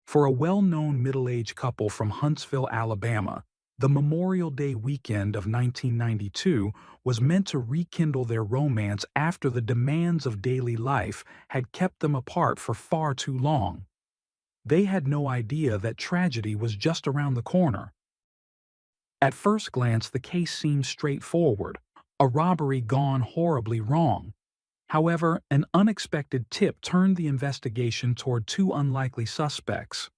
For a well-known middle-aged couple from Huntsville, Alabama, the Memorial Day weekend of 1992 was meant to rekindle their romance after the demands of daily life had kept them apart for far too long. They had no idea that tragedy was just around the corner. At first glance, the case seemed straightforward, a robbery gone horribly wrong. However, an unexpected tip turned the investigation toward two unlikely suspects.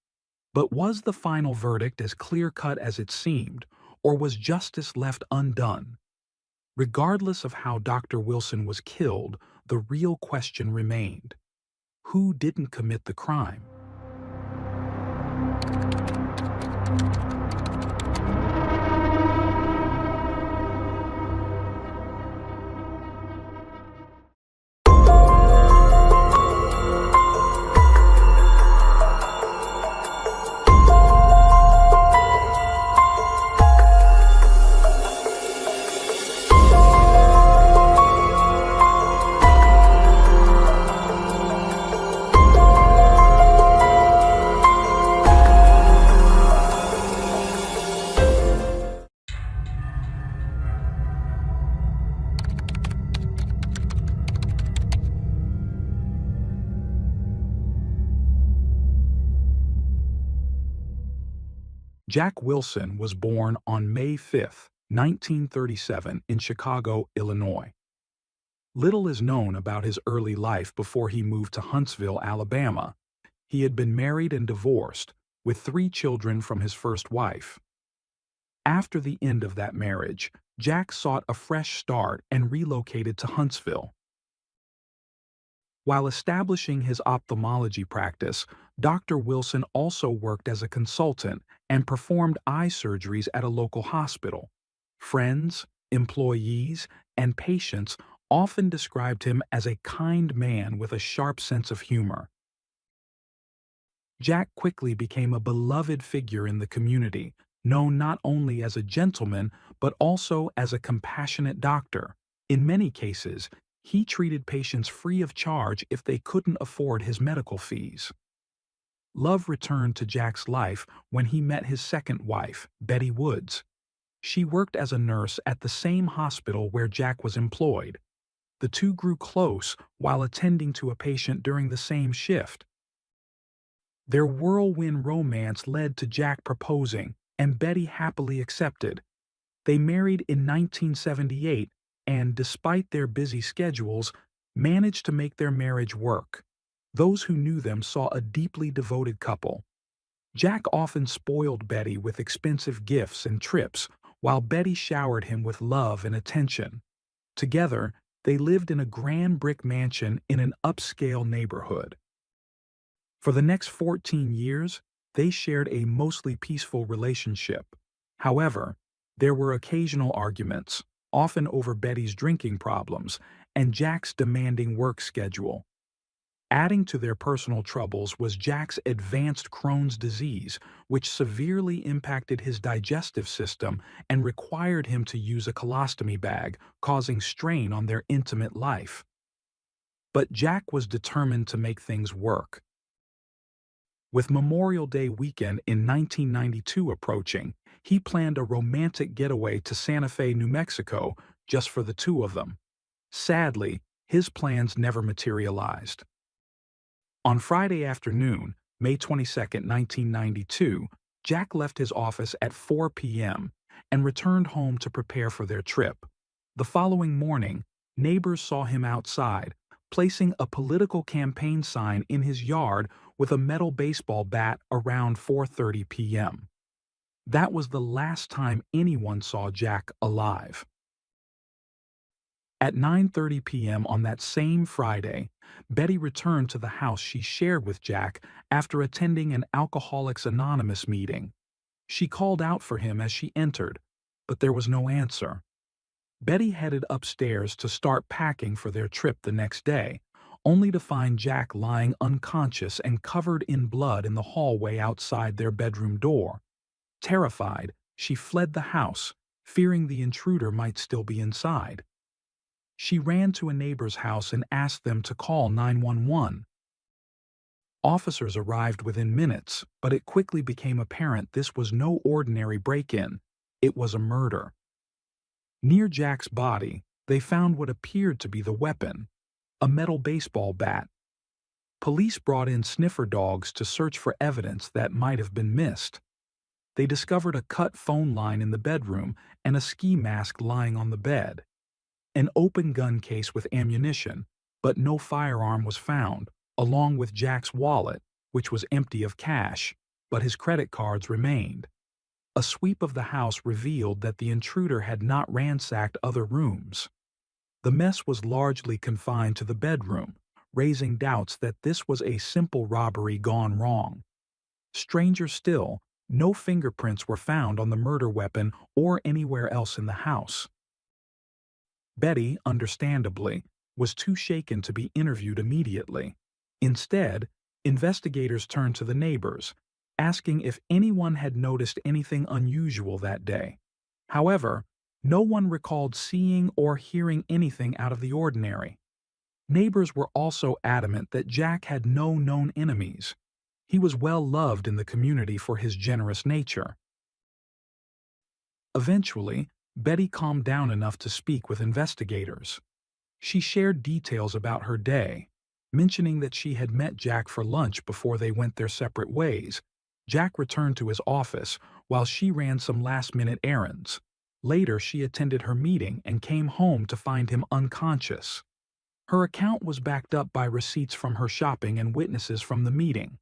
But was the final verdict as clear-cut as it seemed, or was justice left undone? Regardless of how Dr. Wilson was killed, the real question remained: who didn't commit the crime? Jack Wilson was born on May 5, 1937, in Chicago, Illinois. Little is known about his early life before he moved to Huntsville, Alabama. He had been married and divorced, with 3 children from his first wife. After the end of that marriage, Jack sought a fresh start and relocated to Huntsville. While establishing his ophthalmology practice, Dr. Wilson also worked as a consultant and performed eye surgeries at a local hospital. Friends, employees, and patients often described him as a kind man with a sharp sense of humor. Jack quickly became a beloved figure in the community, known not only as a gentleman but also as a compassionate doctor. In many cases, he treated patients free of charge if they couldn't afford his medical fees. Love returned to Jack's life when he met his second wife, Betty Woods. She worked as a nurse at the same hospital where Jack was employed. The two grew close while attending to a patient during the same shift. Their whirlwind romance led to Jack proposing, and Betty happily accepted. They married in 1978 and, despite their busy schedules, managed to make their marriage work. Those who knew them saw a deeply devoted couple. Jack often spoiled Betty with expensive gifts and trips, while Betty showered him with love and attention. Together, they lived in a grand brick mansion in an upscale neighborhood. For the next 14 years, they shared a mostly peaceful relationship. However, there were occasional arguments, often over Betty's drinking problems and Jack's demanding work schedule. Adding to their personal troubles was Jack's advanced Crohn's disease, which severely impacted his digestive system and required him to use a colostomy bag, causing strain on their intimate life. But Jack was determined to make things work. With Memorial Day weekend in 1992 approaching, he planned a romantic getaway to Santa Fe, New Mexico, just for the two of them. Sadly, his plans never materialized. On Friday afternoon, May 22, 1992, Jack left his office at 4 p.m. and returned home to prepare for their trip. The following morning, neighbors saw him outside, placing a political campaign sign in his yard with a metal baseball bat around 4:30 p.m. That was the last time anyone saw Jack alive. At 9:30 p.m. on that same Friday, Betty returned to the house she shared with Jack after attending an Alcoholics Anonymous meeting. She called out for him as she entered, but there was no answer. Betty headed upstairs to start packing for their trip the next day, only to find Jack lying unconscious and covered in blood in the hallway outside their bedroom door. Terrified, she fled the house, fearing the intruder might still be inside. She ran to a neighbor's house and asked them to call 911. Officers arrived within minutes, but it quickly became apparent this was no ordinary break-in. It was a murder. Near Jack's body, they found what appeared to be the weapon, a metal baseball bat. Police brought in sniffer dogs to search for evidence that might have been missed. They discovered a cut phone line in the bedroom and a ski mask lying on the bed. An open gun case with ammunition, but no firearm was found, along with Jack's wallet, which was empty of cash, but his credit cards remained. A sweep of the house revealed that the intruder had not ransacked other rooms. The mess was largely confined to the bedroom, raising doubts that this was a simple robbery gone wrong. Stranger still, no fingerprints were found on the murder weapon or anywhere else in the house. Betty, understandably, was too shaken to be interviewed immediately. Instead, investigators turned to the neighbors, asking if anyone had noticed anything unusual that day. However, no one recalled seeing or hearing anything out of the ordinary. Neighbors were also adamant that Jack had no known enemies. He was well loved in the community for his generous nature. Eventually, Betty calmed down enough to speak with investigators. She shared details about her day, mentioning that she had met Jack for lunch before they went their separate ways. Jack returned to his office while she ran some last-minute errands. Later, she attended her meeting and came home to find him unconscious. Her account was backed up by receipts from her shopping and witnesses from the meeting.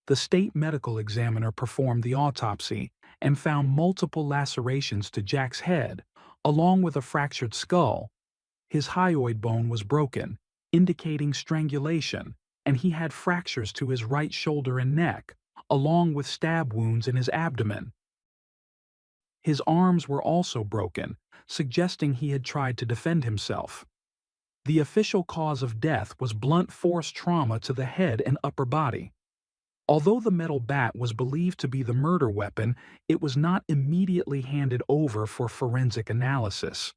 The state medical examiner performed the autopsy and found multiple lacerations to Jack's head, along with a fractured skull. His hyoid bone was broken, indicating strangulation, and he had fractures to his right shoulder and neck, along with stab wounds in his abdomen. His arms were also broken, suggesting he had tried to defend himself. The official cause of death was blunt force trauma to the head and upper body. Although the metal bat was believed to be the murder weapon, it was not immediately handed over for forensic analysis.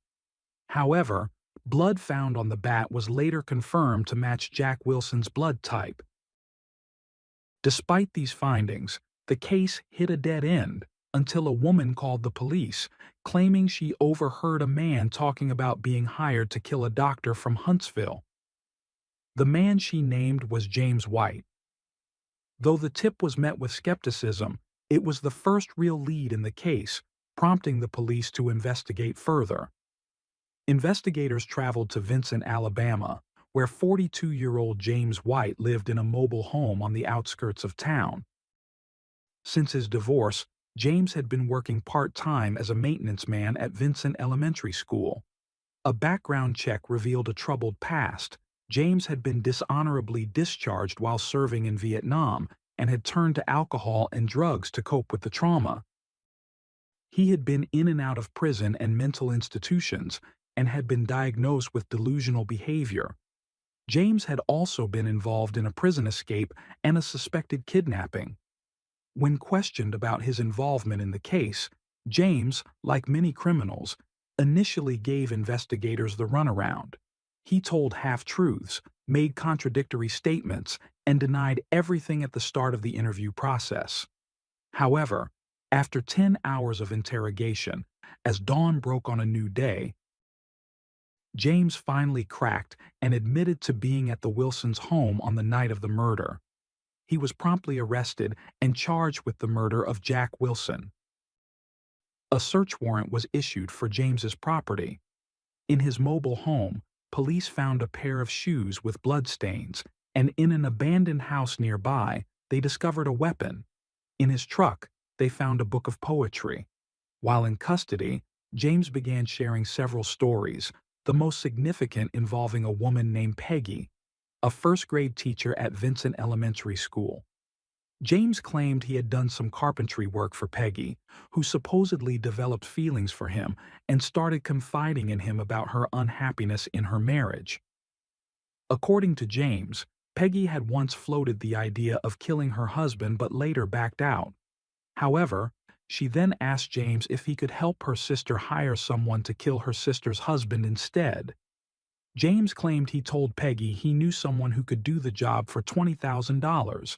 However, blood found on the bat was later confirmed to match Jack Wilson's blood type. Despite these findings, the case hit a dead end until a woman called the police, claiming she overheard a man talking about being hired to kill a doctor from Huntsville. The man she named was James White. Though the tip was met with skepticism, it was the first real lead in the case, prompting the police to investigate further. Investigators traveled to Vincent, Alabama, where 42-year-old James White lived in a mobile home on the outskirts of town. Since his divorce, James had been working part-time as a maintenance man at Vincent Elementary School. A background check revealed a troubled past. James had been dishonorably discharged while serving in Vietnam and had turned to alcohol and drugs to cope with the trauma. He had been in and out of prison and mental institutions and had been diagnosed with delusional behavior. James had also been involved in a prison escape and a suspected kidnapping. When questioned about his involvement in the case, James, like many criminals, initially gave investigators the runaround. He told half-truths, made contradictory statements, and denied everything at the start of the interview process. However, after 10 hours of interrogation, as dawn broke on a new day, James finally cracked and admitted to being at the Wilsons' home on the night of the murder. He was promptly arrested and charged with the murder of Jack Wilson. A search warrant was issued for James's property. In his mobile home, police found a pair of shoes with bloodstains, and in an abandoned house nearby, they discovered a weapon. In his truck, they found a book of poetry. While in custody, James began sharing several stories, the most significant involving a woman named Peggy, a first-grade teacher at Vincent Elementary School. James claimed he had done some carpentry work for Peggy, who supposedly developed feelings for him and started confiding in him about her unhappiness in her marriage. According to James, Peggy had once floated the idea of killing her husband but later backed out. However, she then asked James if he could help her sister hire someone to kill her sister's husband instead. James claimed he told Peggy he knew someone who could do the job for $20,000,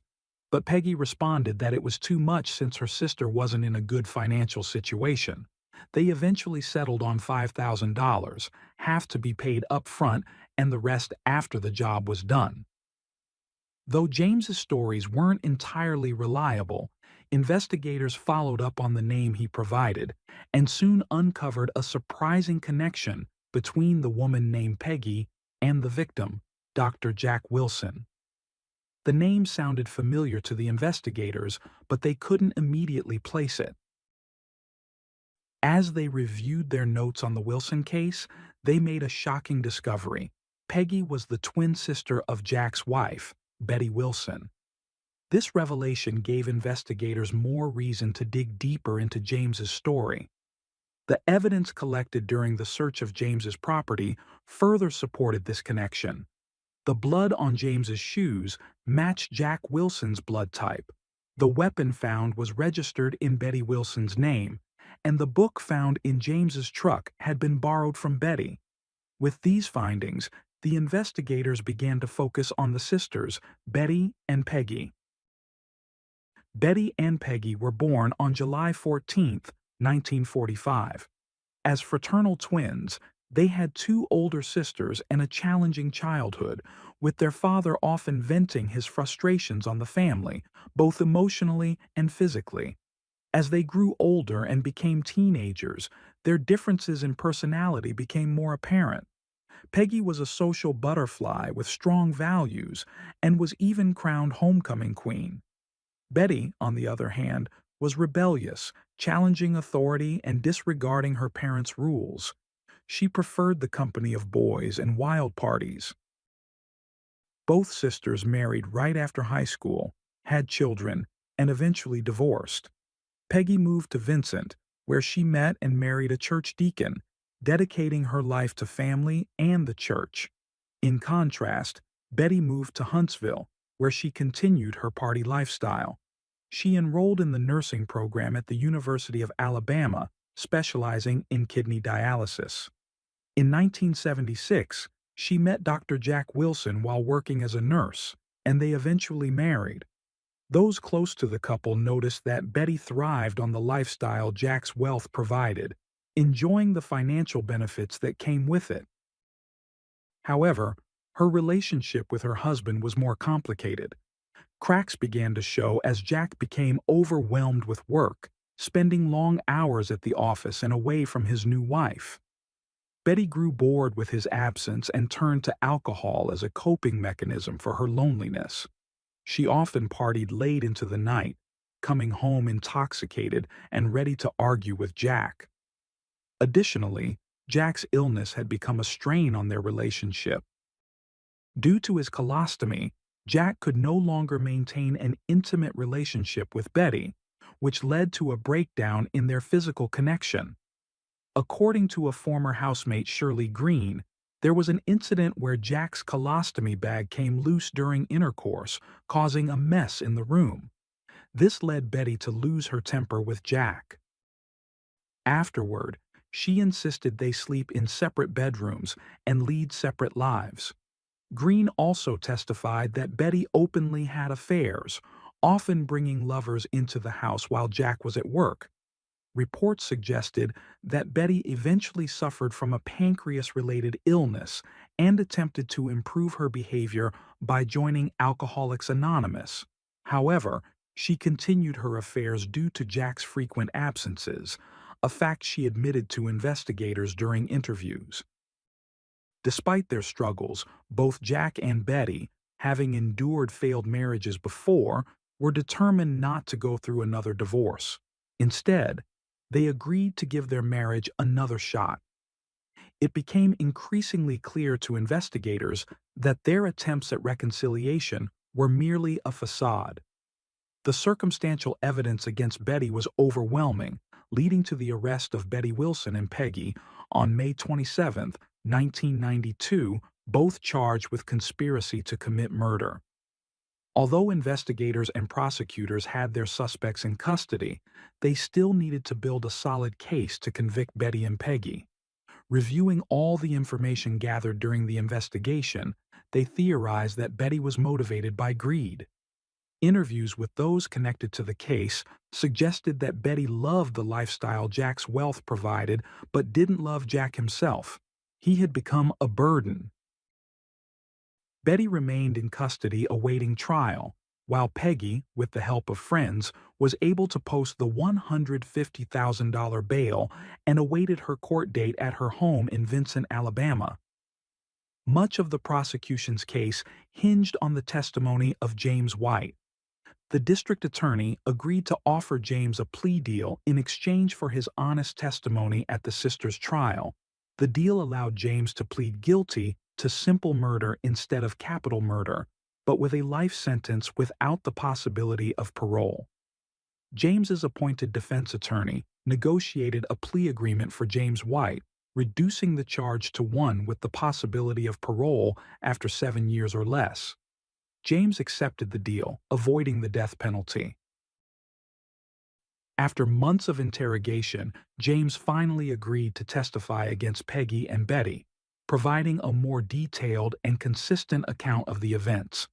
but Peggy responded that it was too much since her sister wasn't in a good financial situation. They eventually settled on $5,000, half to be paid up front and the rest after the job was done. Though James's stories weren't entirely reliable, investigators followed up on the name he provided and soon uncovered a surprising connection between the woman named Peggy and the victim, Dr. Jack Wilson. The name sounded familiar to the investigators, but they couldn't immediately place it. As they reviewed their notes on the Wilson case, they made a shocking discovery. Peggy was the twin sister of Jack's wife, Betty Wilson. This revelation gave investigators more reason to dig deeper into James's story. The evidence collected during the search of James's property further supported this connection. The blood on James's shoes matched Jack Wilson's blood type. The weapon found was registered in Betty Wilson's name, and the book found in James's truck had been borrowed from Betty. With these findings, the investigators began to focus on the sisters, Betty and Peggy. Betty and Peggy were born on July 14, 1945. As fraternal twins, they had two older sisters and a challenging childhood, with their father often venting his frustrations on the family, both emotionally and physically. As they grew older and became teenagers, their differences in personality became more apparent. Peggy was a social butterfly with strong values and was even crowned homecoming queen. Betty, on the other hand, was rebellious, challenging authority and disregarding her parents' rules. She preferred the company of boys and wild parties. Both sisters married right after high school, had children, and eventually divorced. Peggy moved to Vincent, where she met and married a church deacon, dedicating her life to family and the church. In contrast, Betty moved to Huntsville, where she continued her party lifestyle. She enrolled in the nursing program at the University of Alabama, specializing in kidney dialysis. In 1976, she met Dr. Jack Wilson while working as a nurse, and they eventually married. Those close to the couple noticed that Betty thrived on the lifestyle Jack's wealth provided, enjoying the financial benefits that came with it. However, her relationship with her husband was more complicated. Cracks began to show as Jack became overwhelmed with work, spending long hours at the office and away from his new wife. Betty grew bored with his absence and turned to alcohol as a coping mechanism for her loneliness. She often partied late into the night, coming home intoxicated and ready to argue with Jack. Additionally, Jack's illness had become a strain on their relationship. Due to his colostomy, Jack could no longer maintain an intimate relationship with Betty, which led to a breakdown in their physical connection. According to a former housemate, Shirley Green, there was an incident where Jack's colostomy bag came loose during intercourse, causing a mess in the room. This led Betty to lose her temper with Jack. Afterward, she insisted they sleep in separate bedrooms and lead separate lives. Green also testified that Betty openly had affairs, often bringing lovers into the house while Jack was at work. Reports suggested that Betty eventually suffered from a pancreas-related illness and attempted to improve her behavior by joining Alcoholics Anonymous. However, she continued her affairs due to Jack's frequent absences, a fact she admitted to investigators during interviews. Despite their struggles, both Jack and Betty, having endured failed marriages before, were determined not to go through another divorce. Instead, they agreed to give their marriage another shot. It became increasingly clear to investigators that their attempts at reconciliation were merely a facade. The circumstantial evidence against Betty was overwhelming, leading to the arrest of Betty Wilson and Peggy on May 27, 1992, both charged with conspiracy to commit murder. Although investigators and prosecutors had their suspects in custody, they still needed to build a solid case to convict Betty and Peggy. Reviewing all the information gathered during the investigation, they theorized that Betty was motivated by greed. Interviews with those connected to the case suggested that Betty loved the lifestyle Jack's wealth provided but didn't love Jack himself. He had become a burden. Betty remained in custody awaiting trial, while Peggy, with the help of friends, was able to post the $150,000 bail and awaited her court date at her home in Vincent, Alabama. Much of the prosecution's case hinged on the testimony of James White. The district attorney agreed to offer James a plea deal in exchange for his honest testimony at the sisters' trial. The deal allowed James to plead guilty to simple murder instead of capital murder, but with a life sentence without the possibility of parole. James's appointed defense attorney negotiated a plea agreement for James White, reducing the charge to one with the possibility of parole after 7 years or less. James accepted the deal, avoiding the death penalty. After months of interrogation, James finally agreed to testify against Peggy and Betty, providing a more detailed and consistent account of the events.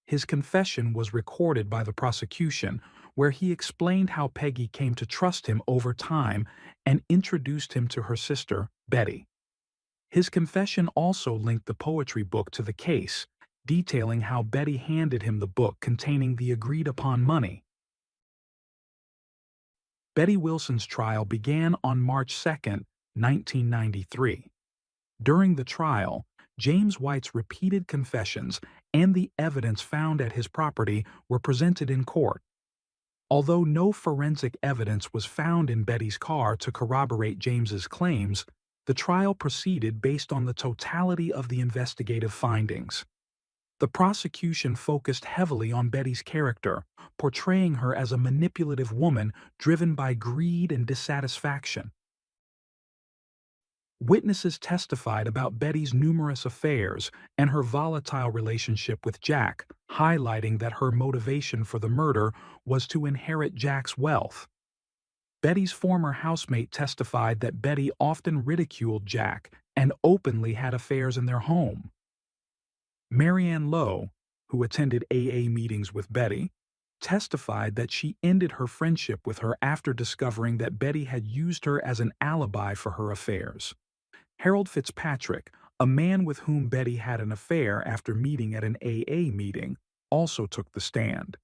His confession was recorded by the prosecution, where he explained how Peggy came to trust him over time and introduced him to her sister, Betty. His confession also linked the poetry book to the case, detailing how Betty handed him the book containing the agreed-upon money. Betty Wilson's trial began on March 2, 1993. During the trial, James White's repeated confessions and the evidence found at his property were presented in court. Although no forensic evidence was found in Betty's car to corroborate James's claims, the trial proceeded based on the totality of the investigative findings. The prosecution focused heavily on Betty's character, portraying her as a manipulative woman driven by greed and dissatisfaction. Witnesses testified about Betty's numerous affairs and her volatile relationship with Jack, highlighting that her motivation for the murder was to inherit Jack's wealth. Betty's former housemate testified that Betty often ridiculed Jack and openly had affairs in their home. Marianne Lowe, who attended AA meetings with Betty, testified that she ended her friendship with her after discovering that Betty had used her as an alibi for her affairs. Harold Fitzpatrick, a man with whom Betty had an affair after meeting at an AA meeting, also took the stand.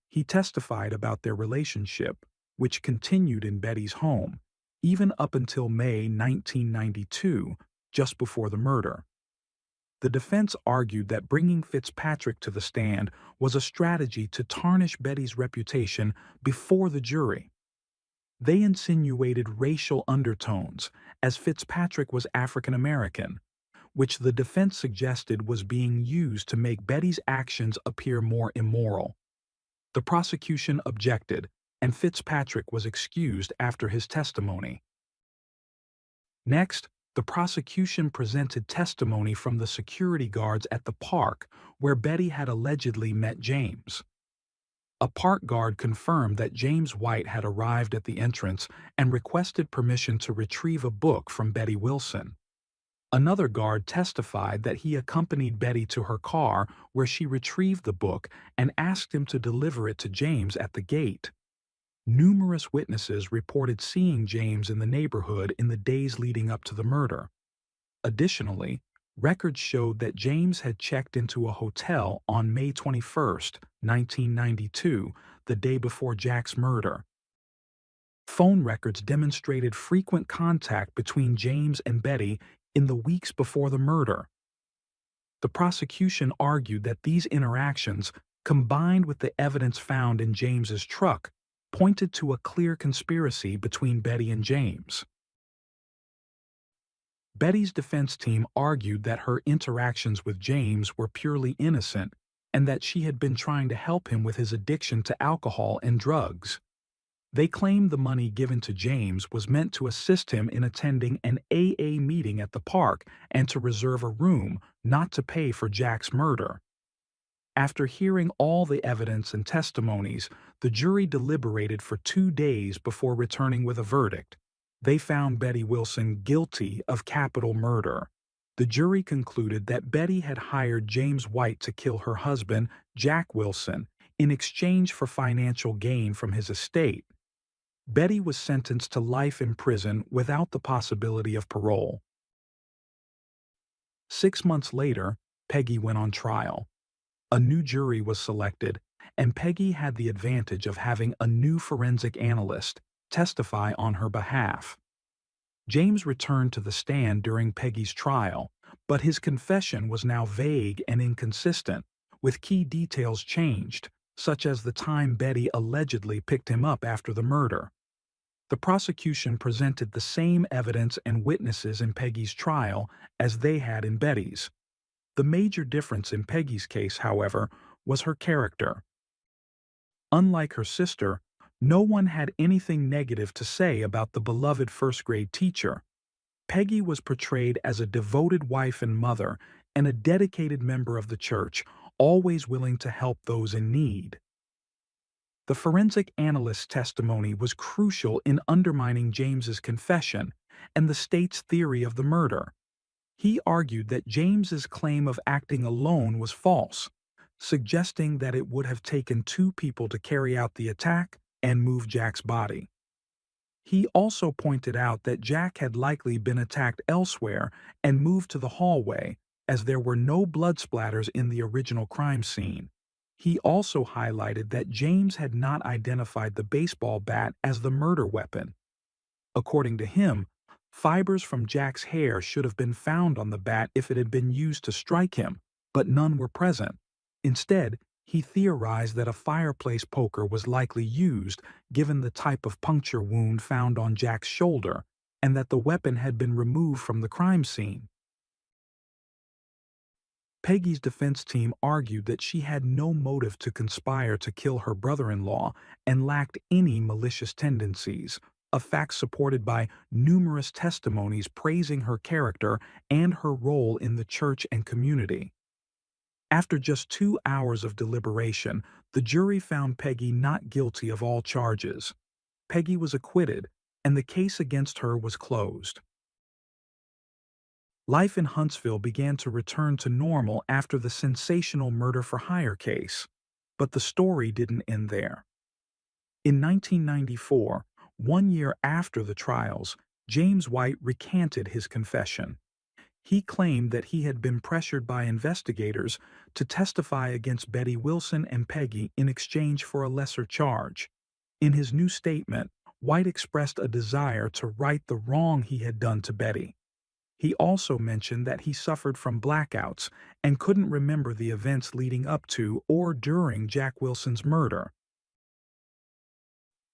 He testified about their relationship, which continued in Betty's home, even up until May 1992, just before the murder. The defense argued that bringing Fitzpatrick to the stand was a strategy to tarnish Betty's reputation before the jury. They insinuated racial undertones, as Fitzpatrick was African American, which the defense suggested was being used to make Betty's actions appear more immoral. The prosecution objected, and Fitzpatrick was excused after his testimony. Next, the prosecution presented testimony from the security guards at the park where Betty had allegedly met James. A park guard confirmed that James White had arrived at the entrance and requested permission to retrieve a book from Betty Wilson. Another guard testified that he accompanied Betty to her car where she retrieved the book and asked him to deliver it to James at the gate. Numerous witnesses reported seeing James in the neighborhood in the days leading up to the murder. Additionally, records showed that James had checked into a hotel on May 21, 1992, the day before Jack's murder. Phone records demonstrated frequent contact between James and Betty in the weeks before the murder. The prosecution argued that these interactions, combined with the evidence found in James's truck, pointed to a clear conspiracy between Betty and James. Betty's defense team argued that her interactions with James were purely innocent and that she had been trying to help him with his addiction to alcohol and drugs. They claimed the money given to James was meant to assist him in attending an AA meeting at the park and to reserve a room, not to pay for Jack's murder. After hearing all the evidence and testimonies, the jury deliberated for 2 days before returning with a verdict. They found Betty Wilson guilty of capital murder. The jury concluded that Betty had hired James White to kill her husband, Jack Wilson, in exchange for financial gain from his estate. Betty was sentenced to life in prison without the possibility of parole. 6 months later, Peggy went on trial. A new jury was selected, and Peggy had the advantage of having a new forensic analyst testify on her behalf. James returned to the stand during Peggy's trial, but his confession was now vague and inconsistent, with key details changed, such as the time Betty allegedly picked him up after the murder. The prosecution presented the same evidence and witnesses in Peggy's trial as they had in Betty's. The major difference in Peggy's case, however, was her character. Unlike her sister, no one had anything negative to say about the beloved first-grade teacher. Peggy was portrayed as a devoted wife and mother and a dedicated member of the church, always willing to help those in need. The forensic analyst's testimony was crucial in undermining James's confession and the state's theory of the murder. He argued that James's claim of acting alone was false, suggesting that it would have taken two people to carry out the attack and move Jack's body. He also pointed out that Jack had likely been attacked elsewhere and moved to the hallway, as there were no blood splatters in the original crime scene. He also highlighted that James had not identified the baseball bat as the murder weapon. According to him, fibers from Jack's hair should have been found on the bat if it had been used to strike him, but none were present. Instead, he theorized that a fireplace poker was likely used, given the type of puncture wound found on Jack's shoulder, and that the weapon had been removed from the crime scene. Peggy's defense team argued that she had no motive to conspire to kill her brother-in-law and lacked any malicious tendencies, a fact supported by numerous testimonies praising her character and her role in the church and community. After just 2 hours of deliberation, the jury found Peggy not guilty of all charges. Peggy was acquitted, and the case against her was closed. Life in Huntsville began to return to normal after the sensational murder-for-hire case. But the story didn't end there. In 1994, 1 year after the trials, James White recanted his confession. He claimed that he had been pressured by investigators to testify against Betty Wilson and Peggy in exchange for a lesser charge. In his new statement, White expressed a desire to right the wrong he had done to Betty. He also mentioned that he suffered from blackouts and couldn't remember the events leading up to or during Jack Wilson's murder.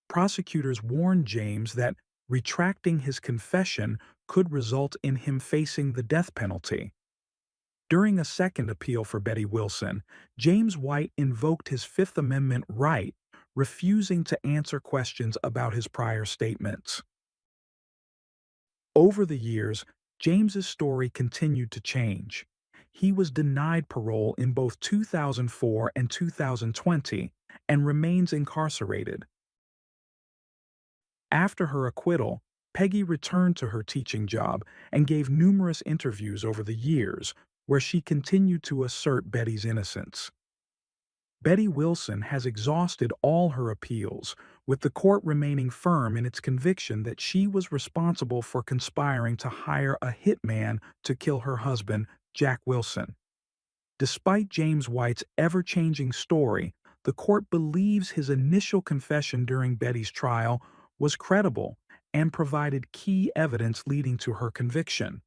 Prosecutors warned James that retracting his confession could result in him facing the death penalty. During a second appeal for Betty Wilson, James White invoked his Fifth Amendment right, refusing to answer questions about his prior statements. Over the years, James's story continued to change. He was denied parole in both 2004 and 2020 and remains incarcerated. After her acquittal, Peggy returned to her teaching job and gave numerous interviews over the years, where she continued to assert Betty's innocence. Betty Wilson has exhausted all her appeals, with the court remaining firm in its conviction that she was responsible for conspiring to hire a hitman to kill her husband, Jack Wilson. Despite James White's ever-changing story, the court believes his initial confession during Betty's trial was credible and provided key evidence leading to her conviction.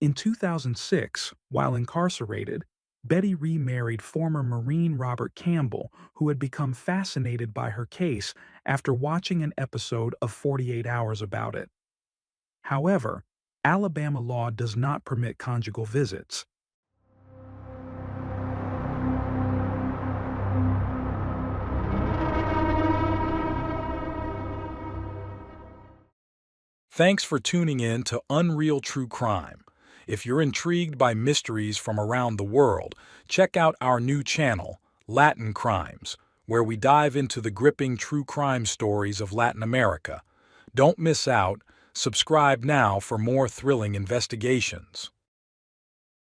In 2006, while incarcerated, Betty remarried former Marine Robert Campbell, who had become fascinated by her case after watching an episode of 48 Hours about it. However, Alabama law does not permit conjugal visits. Thanks for tuning in to Unreal True Crime. If you're intrigued by mysteries from around the world, check out our new channel, Latin Crimes, where we dive into the gripping true crime stories of Latin America. Don't miss out. Subscribe now for more thrilling investigations.